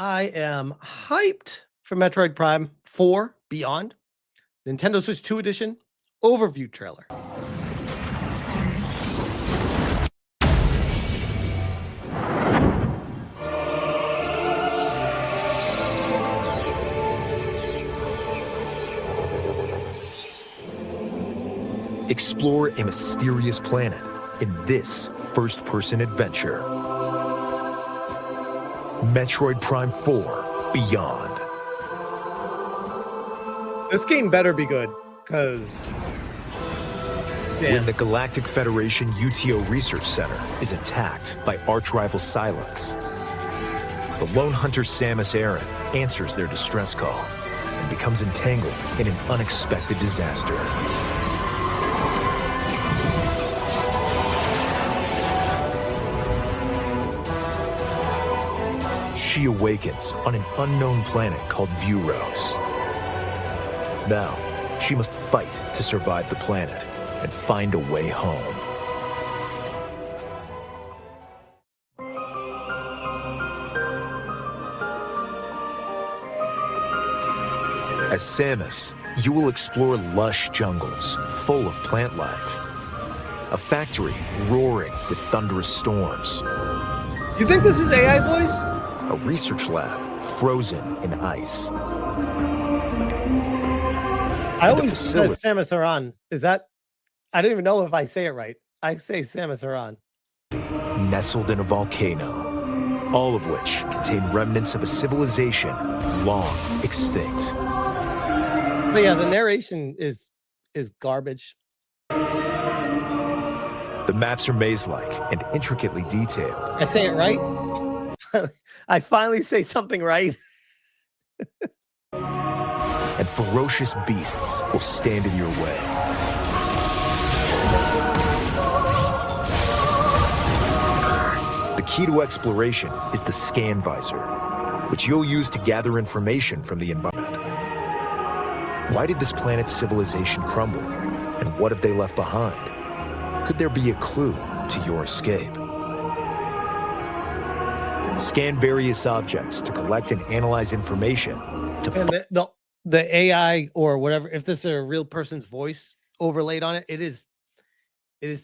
I am hyped for Metroid Prime 4 Beyond, Nintendo Switch 2 Edition overview trailer. Explore a mysterious planet in this first-person adventure. Metroid Prime 4 Beyond. This game better be good, because When the Galactic Federation UTO Research Center is attacked by arch-rival Silex, the lone hunter Samus Aran answers their distress call and becomes entangled in an unexpected disaster. She awakens on an unknown planet called Vuros. Now, she must fight to survive the planet and find a way home. As Samus, you will explore lush jungles full of plant life, a factory roaring with thunderous storms, You think this is AI voice? a research lab frozen in ice. I always facility- said Samus Aran. Is that? I don't even know if I say it right. I say Samus Aran. Nestled in a volcano, all of which contain remnants of a civilization long extinct. But yeah, the narration is garbage. The maps are maze-like and intricately detailed. I say it right. I finally say something right. And ferocious beasts will stand in your way. The key to exploration is the scan visor, which you'll use to gather information from the environment. Why did this planet's civilization crumble? And what have they left behind? Could there be a clue to your escape? Scan various objects to collect and analyze information to And the AI or whatever, if this is a real person's voice overlaid on it, it is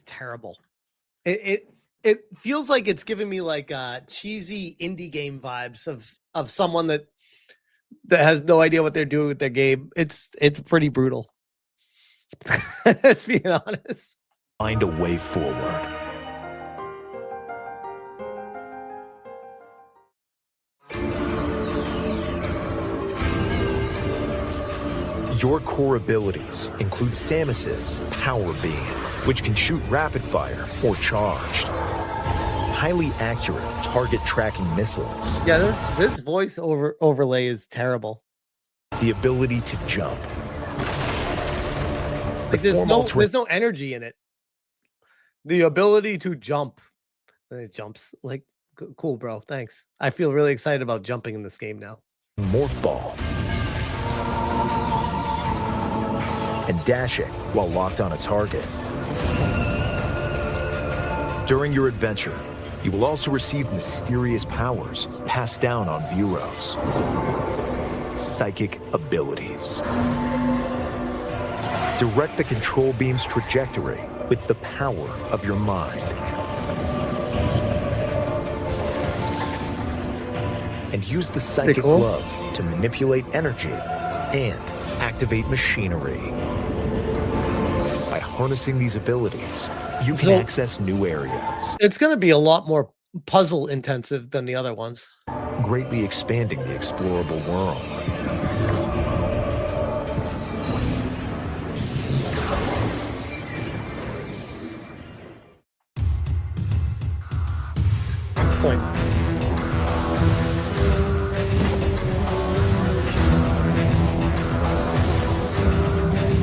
terrible. It feels like it's giving me like cheesy indie game vibes of someone that has no idea what they're doing with their game. It's pretty brutal. Let's be honest. find a way forward. Your core abilities include Samus's Power Beam, which can shoot rapid fire or charged. Highly accurate target tracking missiles. Yeah, this voice overlay is terrible. The ability to jump. Like there's no energy in it. The ability to jump. And it jumps. Like cool, bro. Thanks. I feel really excited about jumping in this game now. Morph Ball. And dashing while locked on a target. During your adventure, you will also receive mysterious powers passed down on Vuros. Psychic abilities. Direct the control beam's trajectory with the power of your mind. And use the psychic glove to manipulate energy and activate machinery. By harnessing these abilities, you can access new areas, It's going to be a lot more puzzle intensive than the other ones. greatly expanding the explorable world. Point.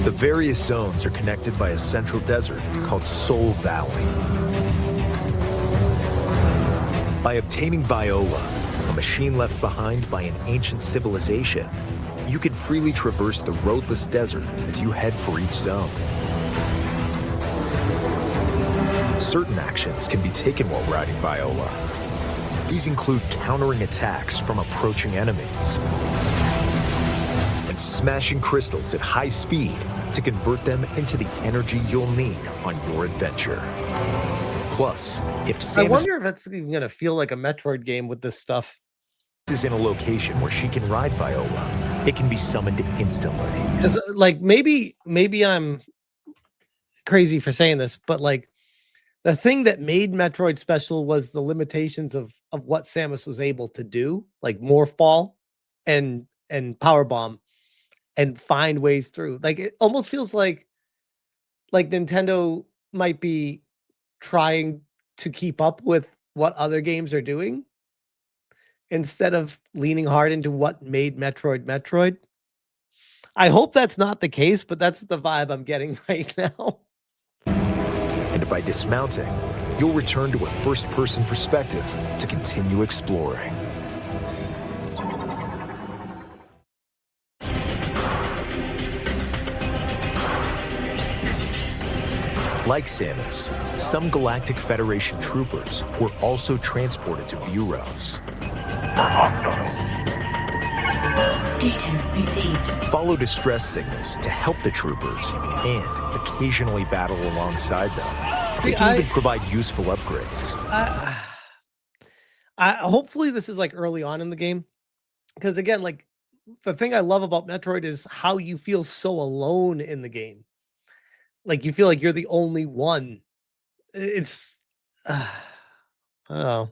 The various zones are connected by a central desert called Soul Valley. By obtaining Biola, a machine left behind by an ancient civilization, you can freely traverse the roadless desert as you head for each zone. Certain actions can be taken while riding Viola. These include countering attacks from approaching enemies and smashing crystals at high speed to convert them into the energy you'll need on your adventure. Plus, if I Samus wonder if it's even gonna feel like a Metroid game with this stuff. is in a location where she can ride Viola, it can be summoned instantly. Because like maybe I'm crazy for saying this, but like the thing that made Metroid special was the limitations of what Samus was able to do, like Morph Ball and Power Bomb, and find ways through. Like it almost feels like Nintendo might be trying to keep up with what other games are doing instead of leaning hard into what made Metroid. I hope that's not the case, but that's the vibe I'm getting right now. And by dismounting, you'll return to a first-person perspective to continue exploring. Like Samus, some Galactic Federation troopers were also transported to View Rows. Data received. Follow distress signals to help the troopers and occasionally battle alongside them. They can even provide useful upgrades. I hopefully this is like early on in the game, because again, like the thing I love about Metroid is how you feel so alone in the game. Like you feel like you're the only one. It's oh.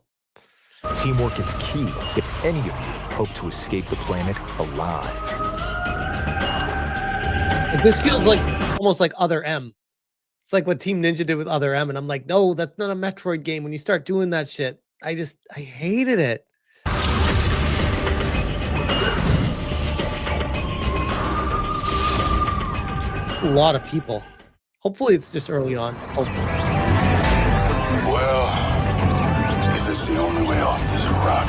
Teamwork is key if any of you hope to escape the planet alive. Like, this feels like almost like Other M. It's like what Team Ninja did with Other M, and I'm like, no, that's not a Metroid game. When you start doing that shit, I hated it. A lot of people. Hopefully it's just early on. Hopefully. Well, if it's the only way off this rock.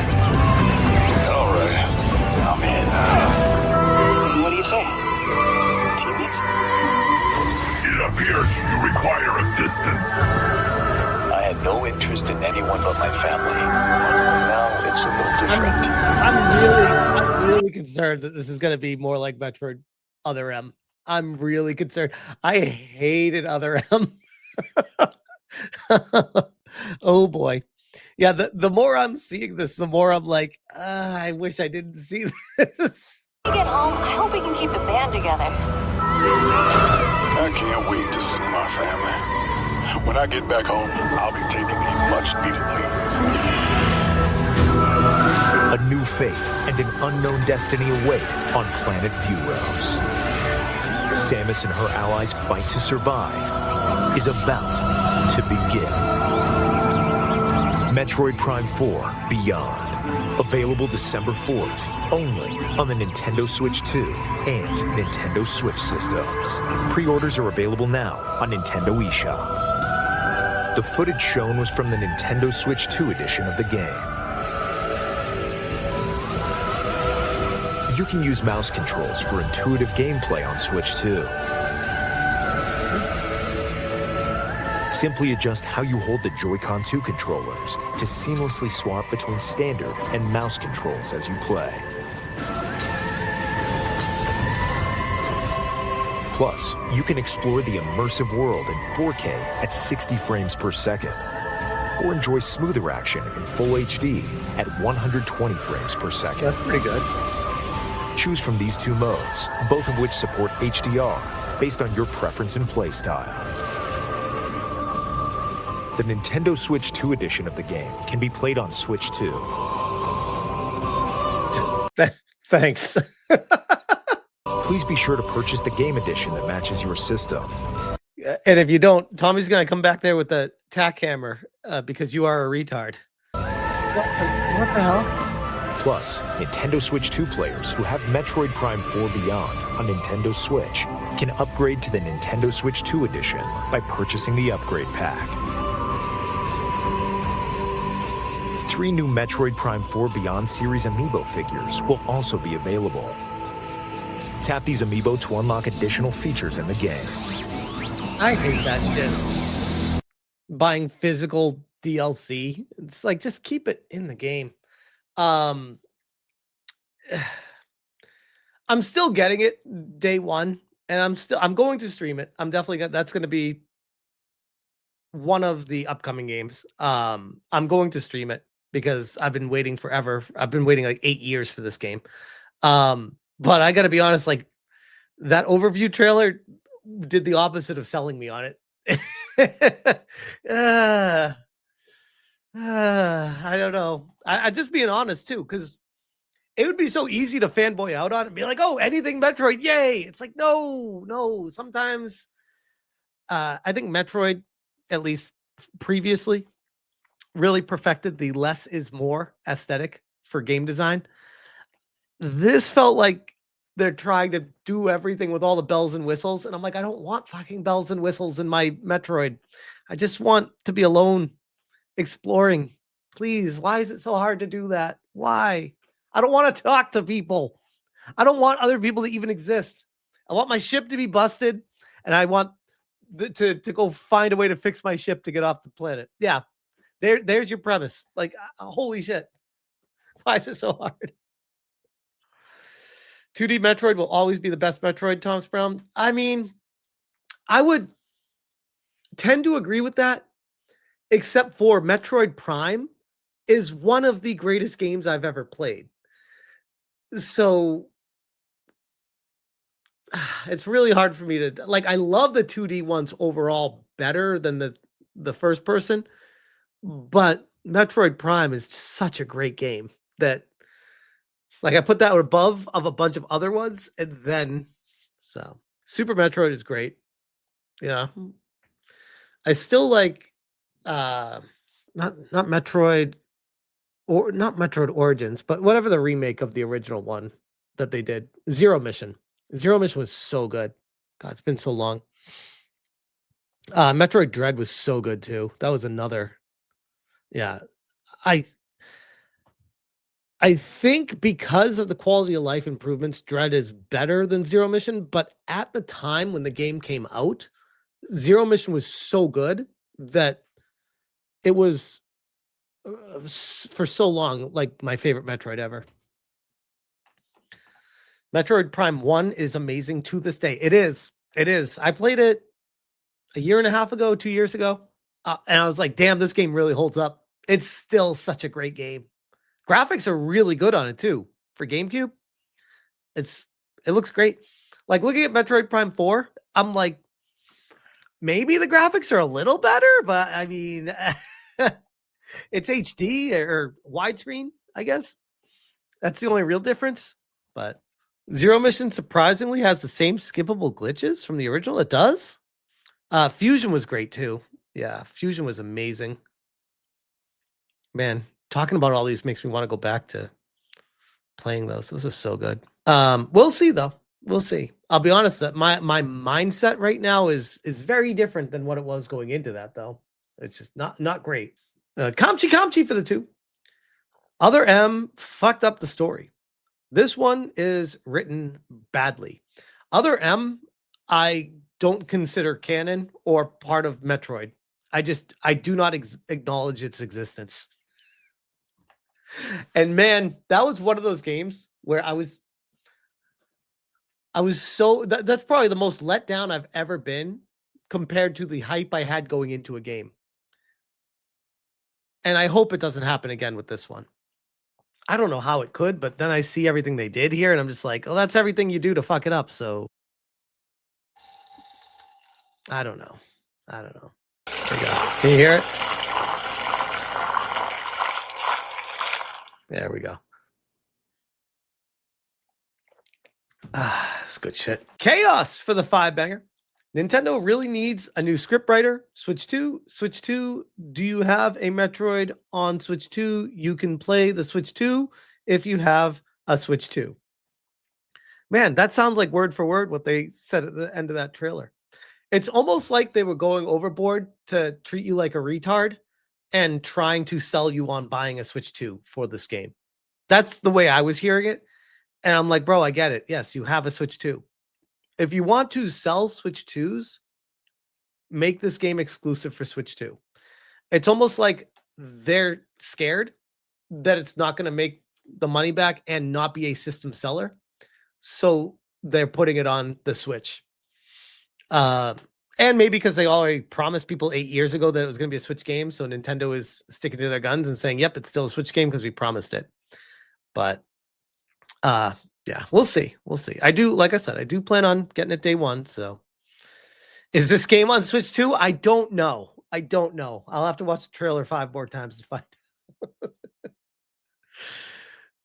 All right, I'm in. What do you say? Teammates? It appears you require assistance. I had no interest in anyone but my family. Now it's a little different. I'm really concerned that this is going to be more like Metroid Other M. I'm really concerned. I hated Other M. Oh boy. Yeah, the more I'm seeing this, the more I'm like, I wish I didn't see this. When we get home, I hope we can keep the band together. I can't wait to see my family. When I get back home, I'll be taking a much-needed leave. A new fate and an unknown destiny await on Planet View Rows. Samus and her allies' fight to survive is about to begin. Metroid Prime 4 Beyond. Available December 4th, only on the Nintendo Switch 2 and Nintendo Switch systems. Pre-orders are available now on Nintendo eShop. The footage shown was from the Nintendo Switch 2 edition of the game. You can use mouse controls for intuitive gameplay on Switch 2. Simply adjust how you hold the Joy-Con 2 controllers to seamlessly swap between standard and mouse controls as you play. Plus, you can explore the immersive world in 4K at 60 frames per second, or enjoy smoother action in Full HD at 120 frames per second. That's pretty good. Choose from these two modes, both of which support HDR, based on your preference and playstyle. The Nintendo Switch 2 edition of the game can be played on Switch 2. Thanks. Please be sure to purchase the game edition that matches your system. And if you don't, Tommy's going to come back there with the tack hammer because you are a retard. What the hell? Plus, Nintendo Switch 2 players who have Metroid Prime 4 Beyond on Nintendo Switch can upgrade to the Nintendo Switch 2 edition by purchasing the upgrade pack. 3 new Metroid Prime 4 Beyond series amiibo figures will also be available. Tap these amiibo to unlock additional features in the game. I hate that shit. Buying physical DLC. It's like just keep it in the game. Um I'm still getting it day one, and I'm going to stream it. I'm definitely that's gonna be one of the upcoming games. I'm going to stream it because I've been waiting forever. I've been waiting like 8 years for this game. But I gotta be honest, like that overview trailer did the opposite of selling me on it. I don't know. I just being honest too, because it would be so easy to fanboy out on it and be like, oh, anything Metroid, yay. It's like, no. Sometimes I think Metroid, at least previously, really perfected the less is more aesthetic for game design. This felt like they're trying to do everything with all the bells and whistles. And I'm like, I don't want fucking bells and whistles in my Metroid. I just want to be alone exploring. Please, why is it so hard to do that? Why? I don't want to talk to people. I don't want other people to even exist. I want my ship to be busted, and I want to go find a way to fix my ship to get off the planet. Yeah, there's your premise. Like, holy shit. Why is it so hard? 2D Metroid will always be the best Metroid, Thomas Brown. I mean, I would tend to agree with that, except for Metroid Prime is one of the greatest games I've ever played. So it's really hard for me to like. I love the 2D ones overall better than the first person, but Metroid Prime is such a great game that like I put that above of a bunch of other ones, and then so Super Metroid is great. Yeah. I still like not Metroid or not Metroid Origins, but whatever the remake of the original one that they did. Zero Mission. Zero Mission was so good. God, it's been so long. Metroid Dread was so good too. That was another. Yeah. I think because of the quality of life improvements, Dread is better than Zero Mission, but at the time when the game came out, Zero Mission was so good that it was for so long like my favorite Metroid ever. Metroid Prime 1 is amazing to this day. It is. It is. I played it a year and a half ago, 2 years ago, and I was like, damn, this game really holds up. It's still such a great game. Graphics are really good on it too. For GameCube, it looks great. Like looking at Metroid Prime 4, I'm like, maybe the graphics are a little better, but I mean, it's HD or widescreen, I guess. That's the only real difference. But Zero Mission surprisingly has the same skippable glitches from the original. It does. Fusion was great too. Yeah, Fusion was amazing. Man, talking about all these makes me want to go back to playing those. This is so good. We'll see though. We'll see. I'll be honest that my mindset right now is very different than what it was going into that though. It's just not great. Kamchi for the 2. Other M fucked up the story. This one is written badly. Other M, I don't consider canon or part of Metroid. I do not acknowledge its existence. And man, that was one of those games where I was so that's probably the most let down I've ever been compared to the hype I had going into a game. And I hope it doesn't happen again with this one. I don't know how it could, but then I see everything they did here and I'm just like, oh, that's everything you do to fuck it up. So I don't know. There you go. Can you hear it? There we go. It's good shit. Chaos for the 5-banger. Nintendo really needs a new scriptwriter. Switch 2. Do you have a Metroid on Switch 2? You can play the Switch 2 if you have a Switch 2. Man, that sounds like word for word what they said at the end of that trailer. It's almost like they were going overboard to treat you like a retard and trying to sell you on buying a Switch 2 for this game. That's the way I was hearing it. And I'm like, bro, I get it. Yes, you have a Switch 2. If you want to sell Switch 2s, make this game exclusive for Switch 2. It's almost like they're scared that it's not going to make the money back and not be a system seller. So they're putting it on the Switch. And maybe because they already promised people 8 years ago that it was going to be a Switch game. So Nintendo is sticking to their guns and saying, yep, it's still a Switch game because we promised it. But yeah, we'll see. We'll see. Like I said, I do plan on getting it day one. So is this game on Switch too? I don't know. I'll have to watch the trailer 5 more times to find out.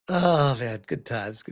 Oh man, good times.